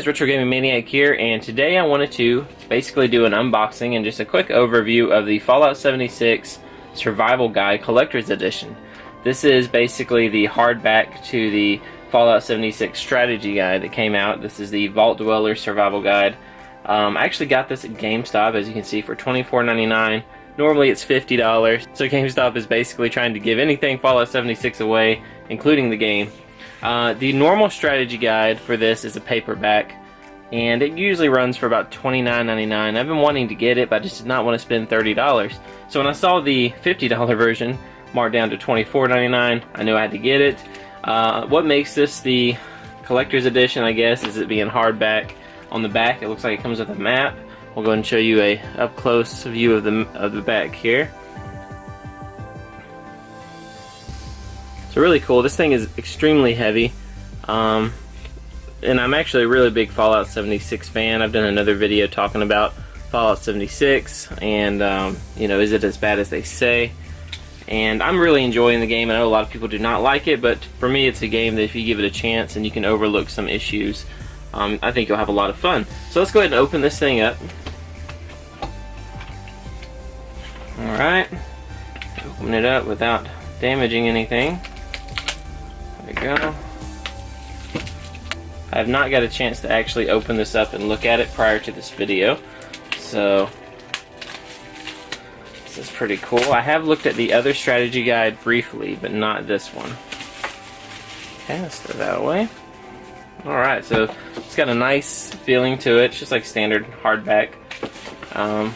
guys, Retro Gaming Maniac here, and today I wanted to basically do an unboxing and just a quick overview of the Fallout 76 Survival Guide Collector's Edition. This is basically the hardback to the Fallout 76 Strategy Guide that came out. This is the Vault Dweller Survival Guide. I actually got this at GameStop, as you can see, for $24.99. Normally it's $50, so GameStop is basically trying to give anything Fallout 76 away, including the game. The normal strategy guide for this is a paperback, and it usually runs for about $29.99. I've been wanting to get it, but I just did not want to spend $30. So when I saw the $50 version marked down to $24.99, I knew I had to get it. What makes this the collector's edition, I guess, is it being hardback. On the back, it looks like it comes with a map. We'll go ahead and show you a up-close view of the back here. So really cool. This thing is extremely heavy, and I'm actually a really big Fallout 76 fan. I've done another video talking about Fallout 76 and you know, is it as bad as they say? And I'm really enjoying the game. I know a lot of people do not like it, but for me it's a game that if you give it a chance and you can overlook some issues, I think you'll have a lot of fun. So let's go ahead and open this thing up. Alright, open it up without damaging anything. There we go. I have not got a chance to actually open this up and look at it prior to this video, so this is pretty cool. I have looked at the other strategy guide briefly, but not this one. Okay, let's throw that away. Alright, so it's got a nice feeling to it. It's just like standard hardback. I'm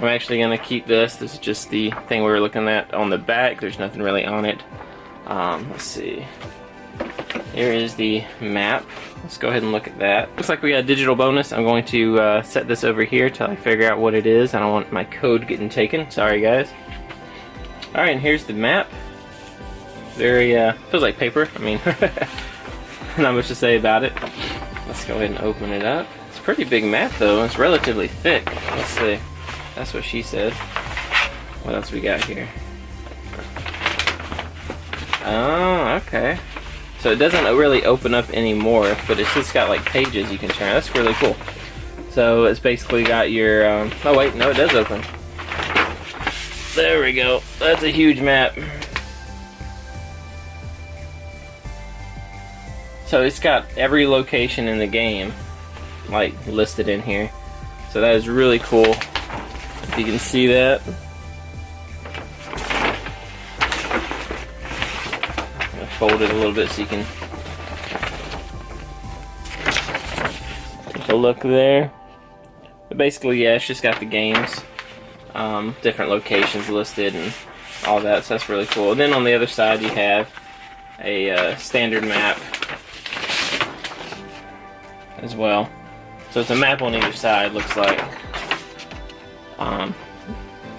actually going to keep this. This is just the thing we were looking at on the back. There's nothing really on it. Let's see. Here is the map. Let's go ahead and look at that. Looks like we got a digital bonus. I'm going to set this over here till I figure out what it is. I don't want my code getting taken. Sorry, guys. Alright, and here's the map. Very, feels like paper. I mean, not much to say about it. Let's go ahead and open it up. It's a pretty big map, though. It's relatively thick. Let's see. That's what she said. What else we got here? Oh, okay. So it doesn't really open up anymore, but it's just got like pages you can turn. That's really cool. So it's basically got your, oh wait, no, it does open. There we go. That's a huge map. So it's got every location in the game, like, listed in here. So that is really cool. If you can see that. Fold it a little bit so you can take a look there. But basically, yeah, it's just got the games, different locations listed and all that, so that's really cool. And then on the other side you have a standard map as well. So it's a map on either side, looks like.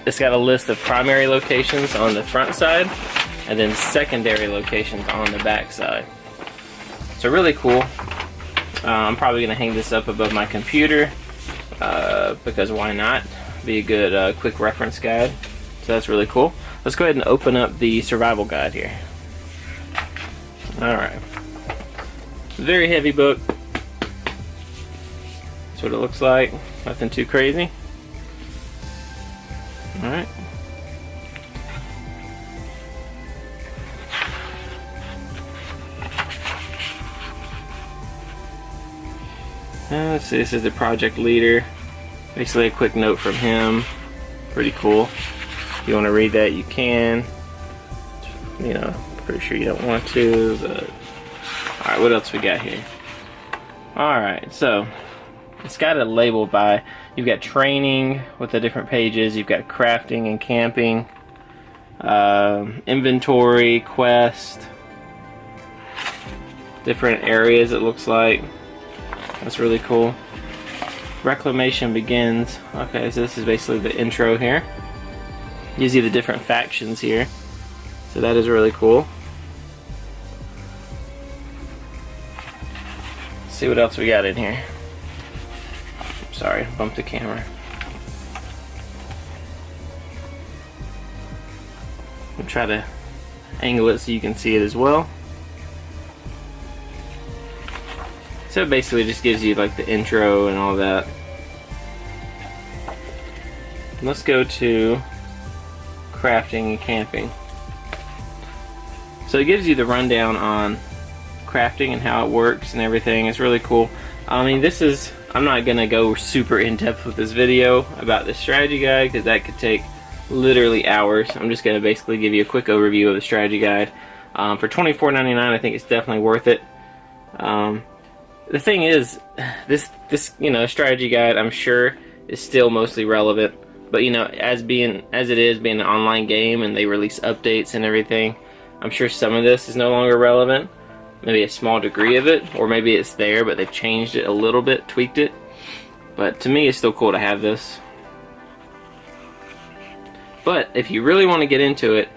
It's got a list of primary locations on the front side, and then secondary locations on the back side. So really cool. I'm probably going to hang this up above my computer because why not? Be a good quick reference guide. So that's really cool. Let's go ahead and open up the survival guide here. Alright. Very heavy book. That's what it looks like. Nothing too crazy. Alright. Let's see, this is the project leader. Basically a quick note from him. Pretty cool. If you want to read that, you can. You know, pretty sure you don't want to, but... Alright, what else we got here? Alright, so... It's got a label by... You've got training with the different pages. You've got crafting and camping. Inventory, quest. Different areas, it looks like. That's really cool. Reclamation begins. Okay, so this is basically the intro here. Gives you the different factions here. So that is really cool. Let's see what else we got in here. Sorry, bumped the camera. I'll try to angle it so you can see it as well. So it basically just gives you like the intro and all that. Let's go to crafting and camping. So it gives you the rundown on crafting and how it works and everything. It's really cool. I mean, I'm not gonna go super in depth with this video about the strategy guide because that could take literally hours. I'm just gonna basically give you a quick overview of the strategy guide. For $24.99, I think it's definitely worth it. The thing is, this strategy guide, I'm sure, is still mostly relevant. But as it is being an online game and they release updates and everything, I'm sure some of this is no longer relevant. Maybe a small degree of it, or maybe it's there but they've changed it a little bit, tweaked it. But to me, it's still cool to have this. But if you really want to get into it,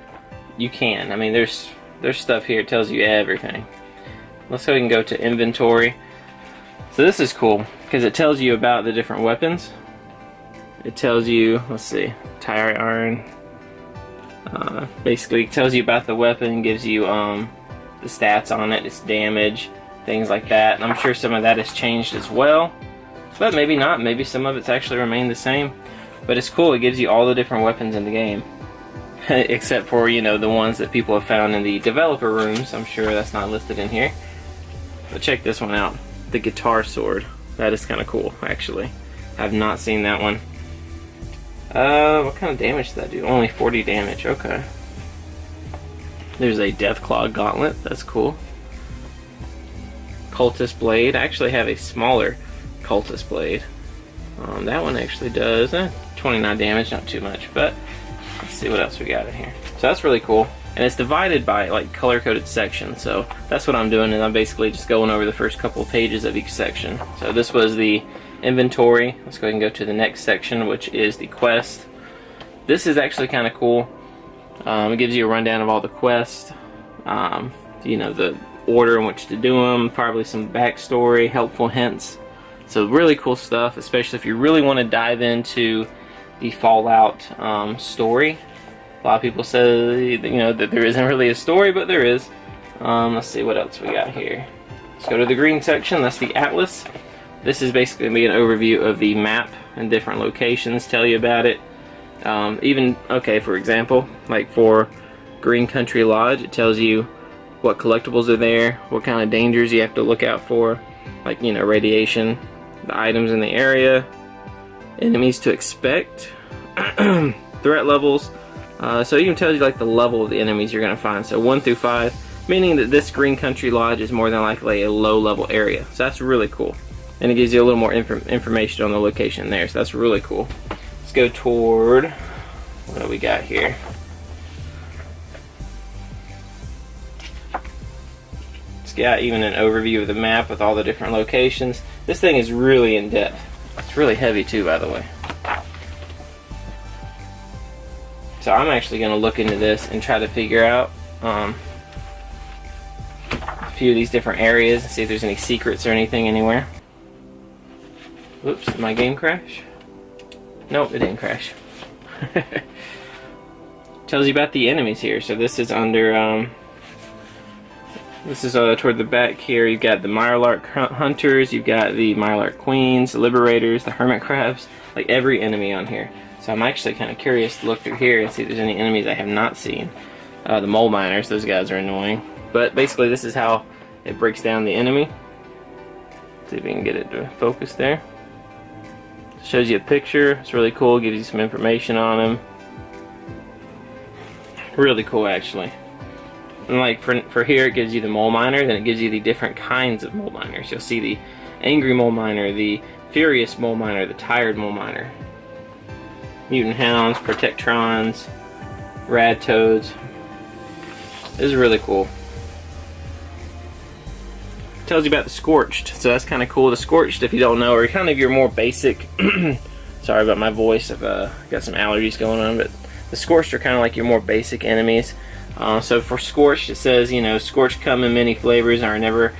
you can. I mean, there's stuff here that tells you everything. Let's go ahead and go to inventory. So this is cool because it tells you about the different weapons. It tells you, let's see, tire iron. Basically, it tells you about the weapon, gives you the stats on it, its damage, things like that. And I'm sure some of that has changed as well, but maybe not. Maybe some of it's actually remained the same. But it's cool. It gives you all the different weapons in the game, except for the ones that people have found in the developer rooms. I'm sure that's not listed in here. But check this one out, the guitar sword. That is kind of cool, actually. I've not seen that one. What kind of damage does that do? Only 40 damage, okay. There's a Deathclaw gauntlet, that's cool. Cultist blade, I actually have a smaller cultist blade. That one actually does 29 damage, not too much, but let's see what else we got in here. So that's really cool. And it's divided by like color-coded sections, so that's what I'm doing, and I'm basically just going over the first couple of pages of each section. So this was the inventory. Let's go ahead and go to the next section, which is the quest. This is actually kind of cool. It gives you a rundown of all the quests, the order in which to do them, probably some backstory, helpful hints. So really cool stuff, especially if you really want to dive into the Fallout story. A lot of people say that there isn't really a story, but there is. Let's see what else we got here. Let's go to the green section. That's the Atlas. This is basically going to be an overview of the map and different locations, tell you about it. For example, like for Green Country Lodge, it tells you what collectibles are there, what kind of dangers you have to look out for, like, radiation, the items in the area, enemies to expect, threat levels. So it even tells you like the level of the enemies you're going to find. So 1 through 5, meaning that this Green Country Lodge is more than likely a low level area. So that's really cool. And it gives you a little more information on the location there. So that's really cool. Let's go toward, what do we got here? It's got even an overview of the map with all the different locations. This thing is really in depth. It's really heavy too, by the way. So I'm actually going to look into this and try to figure out a few of these different areas and see if there's any secrets or anything anywhere. Whoops, did my game crash? Nope, it didn't crash. Tells you about the enemies here. So this is under, toward the back here. You've got the Mirelark Hunters, you've got the Mirelark Queens, the Liberators, the Hermit Crabs, like every enemy on here. So I'm actually kind of curious to look through here and see if there's any enemies I have not seen. The Mole Miners, those guys are annoying. But basically this is how it breaks down the enemy. See if we can get it to focus there. Shows you a picture. It's really cool. Gives you some information on them. Really cool, actually. And like for here, it gives you the Mole Miner. Then it gives you the different kinds of Mole Miners. You'll see the Angry Mole Miner, the Furious Mole Miner, the Tired Mole Miner, Mutant Hounds, Protectrons, Rad Toads. This is really cool. Tells you about the Scorched, so that's kind of cool. The Scorched, if you don't know, are kind of your more basic sorry about my voice, I've got some allergies going on, but the Scorched are kind of like your more basic enemies. So for Scorched, it says, Scorched come in many flavors and are never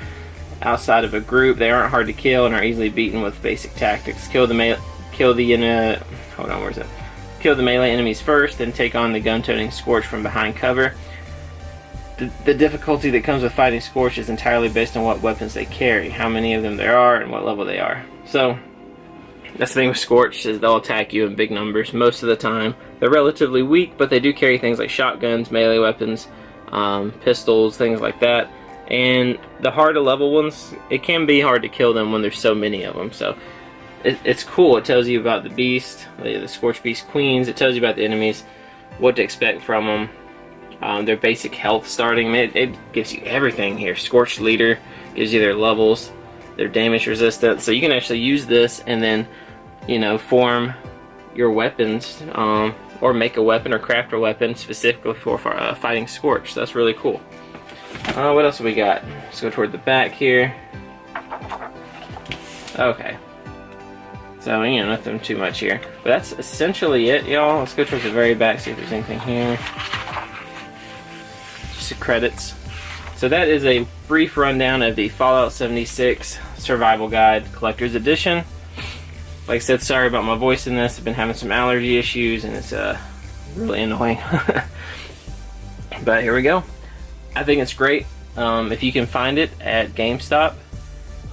outside of a group. They aren't hard to kill and are easily beaten with basic tactics. Kill the melee enemies first, then take on the gun-toting Scorched from behind cover. the difficulty that comes with fighting Scorch is entirely based on what weapons they carry, how many of them there are, and what level they are. So that's the thing with Scorch, is they'll attack you in big numbers most of the time. They're relatively weak, but they do carry things like shotguns, melee weapons, pistols, things like that. And the harder level ones, it can be hard to kill them when there's so many of them. So it's cool. It tells you about the beast, the Scorch Beast Queens. It tells you about the enemies, what to expect from them, their basic health starting. It gives you everything here. Scorch Leader gives you their levels, their damage resistance. So you can actually use this and then, you know, form your weapons, or make a weapon or craft a weapon specifically for fighting Scorch. So that's really cool. What else have we got? Let's go toward the back here. Okay. So, you know, nothing too much here. But that's essentially it, y'all. Let's go towards the very back, see if there's anything here. Just the credits. So that is a brief rundown of the Fallout 76 Survival Guide Collector's Edition. Like I said, sorry about my voice in this. I've been having some allergy issues, and it's really annoying. But here we go. I think it's great. If you can find it at GameStop,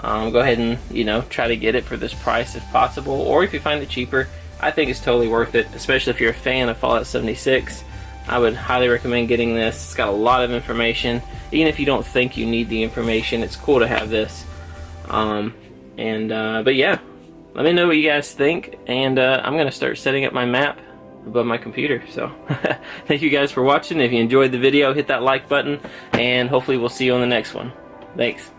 go ahead and, you know, try to get it for this price if possible. Or if you find it cheaper, I think it's totally worth it, especially if you're a fan of Fallout 76. I would highly recommend getting this. It's got a lot of information. Even if you don't think you need the information, it's cool to have this. But yeah, let me know what you guys think, and I'm going to start setting up my map above my computer. So thank you guys for watching. If you enjoyed the video, hit that like button, and hopefully we'll see you on the next one. Thanks.